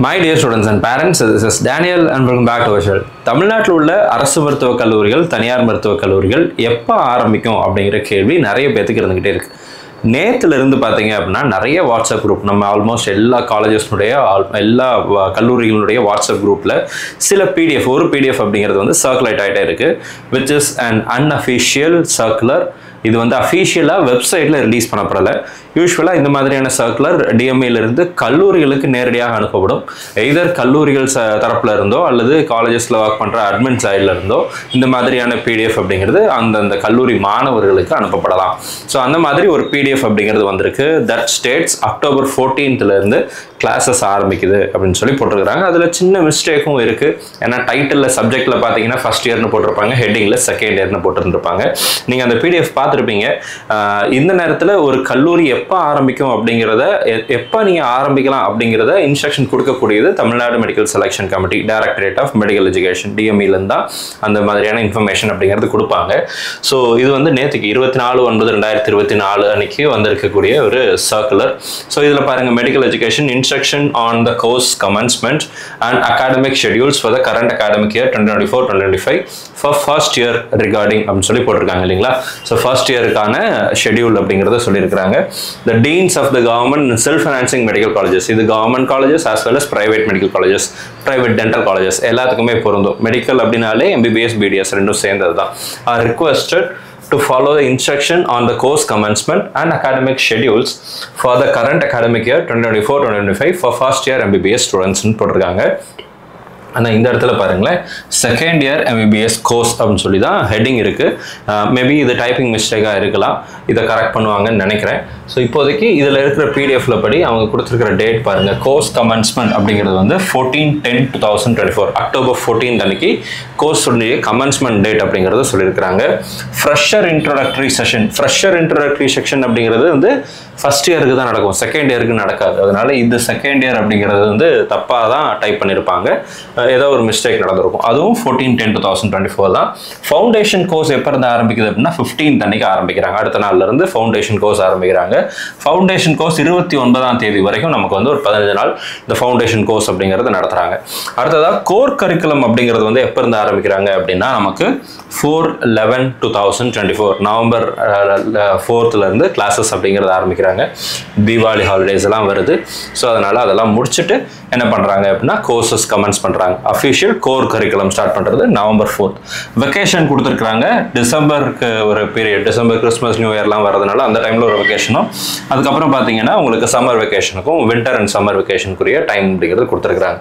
My dear students and parents, this is Daniel and welcome back to our channel. தமிழ்நாட்டில் உள்ள அரசு மருத்துவக் கல்லூரிகள், தனியார் மருத்துவக் கல்லூரிகள் எப்போ ஆரம்பிக்கும் அப்படிங்கிற கேள்வி நிறைய பேத்துக்கு இருந்துகிட்டே இருக்கு. நேத்துல இருந்து பார்த்தீங்க அப்படின்னா நிறைய வாட்ஸ்அப் குரூப் நம்ம ஆல்மோஸ்ட் எல்லா காலேஜஸ்னுடைய எல்லா கல்லூரிகளுடைய வாட்ஸ்அப் குரூப்பில் சில பிடிஎஃப் ஒரு பிடிஎஃப் அப்படிங்கிறது வந்து சர்க்குலேட் ஆகிட்டே இருக்கு, which is an unofficial circular. இது வந்து அஃபிஷியலாக வெப்சைட்டில் ரிலீஸ் பண்ணப்படலை. யூஸ்வலாக இந்த மாதிரியான சர்க்குலர் டிஎம்ஏலேருந்து கல்லூரிகளுக்கு நேரடியாக அனுப்பப்படும். எய்தர் கல்லூரிகள் தரப்பில் இருந்தோ அல்லது காலேஜஸில் ஒர்க் பண்ணுற அட்மின் சைடில் இருந்தோ இந்த மாதிரியான பிடிஎஃப் அப்படிங்கிறது அந்தந்த கல்லூரி மாணவர்களுக்கு அனுப்பப்படலாம். ஸோ அந்த மாதிரி ஒரு பிடிஎஃப் அப்படிங்கிறது வந்திருக்கு. That states October 14th classes ஆரம்பிக்குது அப்படின்னு சொல்லி போட்டிருக்கிறாங்க. அதில் சின்ன மிஸ்டேக்கும் இருக்குது. ஏன்னா டைட்டிலில் சப்ஜெக்டில் பார்த்தீங்கன்னா ஃபர்ஸ்ட் இயர்னு போட்டிருப்பாங்க, ஹெட்டிங்கில் செகண்ட் இயர்னு போட்டுருந்துருப்பாங்க. நீங்கள் அந்த பிடிஎஃப் பார்த்துருப்பீங்க. இந்த நேரத்தில் ஒரு கல்லூரி எப்போ ஆரம்பிக்கும் அப்படிங்கிறத, எப்போ நீங்கள் ஆரம்பிக்கலாம் அப்படிங்கிறத இன்ஸ்ட்ரக்ஷன் கொடுக்கக்கூடியது Tamil Nadu medical selection committee, directorate of medical education, டிஎம்இலேருந்து தான் அந்த மாதிரியான இன்ஃபர்மேஷன் அப்படிங்கிறது கொடுப்பாங்க. ஸோ இது வந்து நேற்றுக்கு 24/9/2024 அன்னைக்கு வந்திருக்கக்கூடிய ஒரு சர்க்குலர். ஸோ இதில் பாருங்கள், medical education instruction on the course commencement and academic schedules for the current academic year 2024-2025 for first year regarding அப்படின்னு சொல்லி போட்டிருக்காங்க இல்லைங்களா. ஸோ ஃபர்ஸ்ட் இயருக்கான ஷெடியூல் அப்படிங்கிறத சொல்லியிருக்கிறாங்க. The deans of the government self-financing medical colleges, இது government colleges as well as private medical colleges, private dental colleges எல்லாத்துக்குமே பொருந்தும். Medical அப்படின்னாலே MBBS BDS ரெண்டும் சேர்ந்தது தான். are requested to follow the instruction on the course commencement and academic schedules for the current academic year 2024-2025 for first year MBBS students னு போட்டிருக்காங்க. ஆனால் இந்த இடத்துல பாருங்களேன், செகண்ட் இயர் MBBS கோர்ஸ் அப்படின்னு சொல்லி தான் ஹெட்டிங் இருக்குது. மேபி இது டைப்பிங் மிஸ்டேக்காக இருக்கலாம், இதை கரெக்ட் பண்ணுவாங்கன்னு நினைக்கிறேன். ஸோ இப்போதைக்கு இதில் இருக்கிற பிடிஎஃப்ல படி அவங்க கொடுத்துருக்கிற டேட் பாருங்கள். கோர்ஸ் கமென்ஸ்மெண்ட் அப்படிங்கிறது வந்து 14/10/2024 அக்டோபர் 14 அன்னைக்கு கோர்ஸ் கமென்ஸ்மெண்ட் டேட் அப்படிங்கிறத சொல்லியிருக்கிறாங்க. Fresher introductory session, fresher introductory section அப்படிங்கிறது வந்து ஃபர்ஸ்ட் இயருக்கு தான் நடக்கும், செகண்ட் இயருக்கு நடக்காது. அதனால இது செகண்ட் இயர் அப்படிங்கிறது வந்து தப்பாக தான் டைப் பண்ணியிருப்பாங்க, ஏதோ ஒரு மிஸ்டேக் நடந்திருக்கும். அதுவும் 14/10/2024 தான். ஃபவுண்டேஷன் கோர்ஸ் எப்போ இருந்து ஆரம்பிக்குது அப்படின்னா 15th அன்னைக்கு ஆரம்பிக்கிறாங்க. அடுத்த நாள்ல இருந்து ஃபவுண்டேஷன் கோர்ஸ் ஆரம்பிக்கிறாங்க. ஃபவுண்டேஷன் கோர்ஸ் 29 வரைக்கும் நமக்கு வந்து ஒரு 15 நாள் இந்த ஃபவுண்டேஷன் கோர்ஸ் அப்படிங்கிறது நடத்துறாங்க. அடுத்ததாக கோர் கரிக்குலம் அப்படிங்கிறது வந்து எப்போ இருந்து ஆரம்பிக்கிறாங்க அப்படின்னா நமக்கு 4/11/2024 நவம்பர் 4th இருந்து கிளாஸஸ் அப்படிங்கிறது ஆரம்பிக்கிறாங்க. தீபாவளி ஹாலிடேஸ் எல்லாம் வருது. ஸோ அதனால அதெல்லாம் முடிச்சுட்டு என்ன பண்றாங்க அப்படின்னா கோர்சஸ் கமென்ஸ் பண்றாங்க. அஃபிஷியல் கோர் கரிக்குலம் ஸ்டார்ட் பண்றது நவம்பர் 4th. வெக்கேஷன் கொடுத்துருக்காங்க. டிசம்பருக்கு ஒரு பீரியட், டிசம்பர் கிறிஸ்மஸ் நியூ இயர்லாம் வரதுனால அந்த டைம்ல ஒரு வெக்கேஷனும், அதுக்கப்புறம் பார்த்தீங்கன்னா உங்களுக்கு சம்மர் வெக்கேஷனுக்கும் வின்டர் அண்ட் சம்மர் வெக்கேஷனுக்குரிய டைம் அப்படிங்கிறது கொடுத்துருக்காங்க.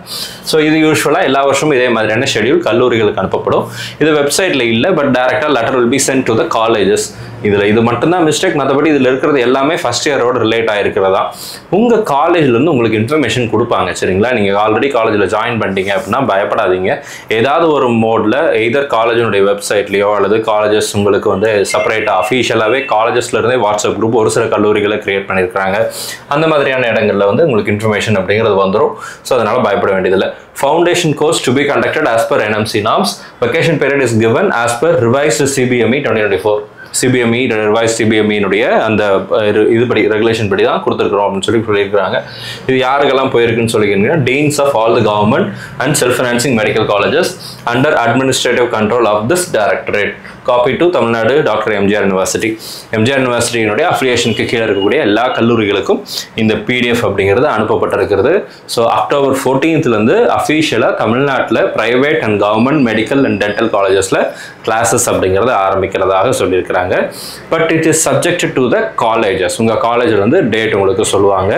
ஸோ இது யூஸ்வலாக எல்லா வருஷமும் இதே மாதிரியான ஷெடியூல் கல்லூரிகளுக்கு அனுப்பப்படும். இது வெப்சைட்ல இல்லை, பட் டைரக்டாக letter will be sent to the colleges. இதில் இது மட்டும்தான் மிஸ்டேக், மற்றபடி இதில் இருக்கிறது எல்லாமே ஃபர்ஸ்ட் இயரோட ரிலேட் ஆகிருக்கிறதா. உங்கள் காலேஜ்லேருந்து உங்களுக்கு இன்ஃபர்மேஷன் கொடுப்பாங்க, சரிங்களா. நீங்கள் ஆல்ரெடி காலேஜில் ஜாயின் பண்ணிட்டீங்க அப்படின்னா பயப்படாதீங்க. ஏதாவது ஒரு மோடில் எய்தர் காலேஜினுடைய வெப்சைட்லையோ அல்லது காலேஜஸ் உங்களுக்கு வந்து செப்பரேட்டாக அஃபிஷியலாகவே காலேஜஸ்லேருந்தே வாட்ஸ்அப் குரூப் ஒரு சில கல்லூரிகளை கிரியேட் பண்ணியிருக்கிறாங்க. அந்த மாதிரியான இடங்களில் வந்து உங்களுக்கு இன்ஃபர்மேஷன் அப்படிங்கிறது வந்துடும். ஸோ அதனால் பயப்பட வேண்டியதில்லை. Foundation course to be conducted as per NMC norms. Vacation period is given as per revised CBME 2024. CBME revise CBME அந்த இதுபடி ரெகுலேஷன் படி தான் கொடுத்துருக்குறோம் அப்படின்னு சொல்லியிருக்கிறாங்க. இது யாருக்கெல்லாம் போயிருக்குன்னு சொல்லிக்கிறீங்கன்னா, deans of all the government and self financing medical colleges under administrative control of this directorate. Copy to Tamil Nadu doctor MGR university. MGR யூனிவர்சிட்டியினுடைய அஃபிலியேஷனுக்கு கீழே இருக்கக்கூடிய எல்லா கல்லூரிகளுக்கும் இந்த பிடிஎஃப் அப்படிங்கிறது அனுப்பப்பட்டிருக்கிறது. ஸோ அக்டோபர் 14th அஃபிஷியலாக தமிழ்நாட்டில் private and government medical and dental காலேஜஸில் கிளாஸஸ் அப்படிங்கிறது ஆரம்பிக்கிறதாக சொல்லியிருக்கிறாங்க. But it is subjected to the colleges. உங்கள் காலேஜில் டேட் உங்களுக்கு சொல்லுவாங்க.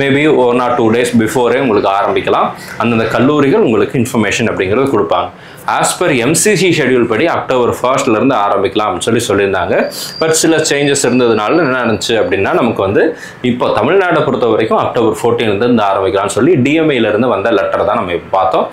மேபி 1 or 2 days பிஃபோரே உங்களுக்கு ஆரம்பிக்கலாம். அந்தந்த கல்லூரிகள் உங்களுக்கு இன்ஃபர்மேஷன் அப்படிங்கிறது கொடுப்பாங்க. ஆஸ் பர் MCC ஷெடியூல் படி அக்டோபர் 1st ஆரம்பிக்கலாம் அப்படின்னு சொல்லியிருந்தாங்க. பட் சில சேஞ்சஸ் இருந்ததுனால என்ன நடந்துச்சு அப்படின்னா, நமக்கு வந்து இப்போ தமிழ்நாட்டை பொறுத்த வரைக்கும் அக்டோபர் 14 ஆரம்பிக்கலாம்னு சொல்லி டிஎம்ஐலேருந்து வந்த லெட்டர் தான் நம்ம இப்போ பார்த்தோம்.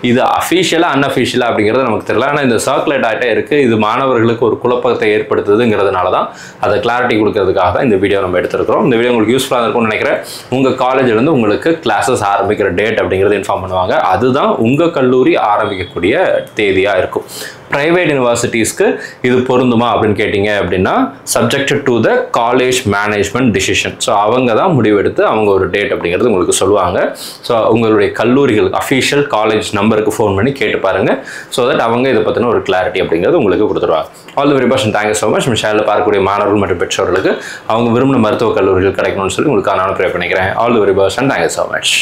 இது அஃபிஷியலாக அன்அஃபிஷியலாக அப்படிங்கிறது நமக்கு தெரியல. ஆனால் இந்த சர்க்குலேட் ஆகிட்டே இருக்குது. இது மாணவர்களுக்கு ஒரு குழப்பத்தை ஏற்படுத்துதுங்கிறதுனால தான் அதை கிளாரிட்டி கொடுக்கறதுக்காக தான் இந்த வீடியோ நம்ம எடுத்துருக்கிறோம். இந்த வீடியோ உங்களுக்கு யூஸ்ஃபுல்லாக இருக்கும்னு நினைக்கிறேன். உங்கள் காலேஜிலேருந்து உங்களுக்கு கிளாஸஸ் ஆரம்பிக்கிற டேட் அப்படிங்கிறது இன்ஃபார்ம் பண்ணுவாங்க. அதுதான் உங்கள் கல்லூரி ஆரம்பிக்கக்கூடிய தேதியாக இருக்கும். ப்ரைவேட் யூனிவர்சிட்டிஸ்க்கு இது பொருந்துமா அப்படின்னு கேட்டிங்க அப்படின்னா subjected to the college management decision. So அவங்க தான் முடிவெடுத்து அவங்க ஒரு டேட் அப்படிங்கிறது உங்களுக்கு சொல்லுவாங்க. ஸோ உங்களுடைய கல்லூரிகள் அஃபிஷியல் காலேஜ் நம்பருக்கு ஃபோன் பண்ணி கேட்டு பாருங்கள். ஸோ தட் அவங்க இதை பற்றின ஒரு கிளாரிட்டி அப்படிங்கிறது உங்களுக்கு கொடுத்துருவாங்க. All the very best. Thank you so much. நம்ம சேனலில் பார்க்கக்கூடிய மாணவர்கள் மற்றும் பெற்றோர்களுக்கு அவங்க விரும்பின மருத்துவக் கல்லூரிகள் கிடைக்கணும்னு சொல்லி உங்களுக்கு நான் ப்ரே பண்ணிக்கிறேன். All the very best and thank you so much.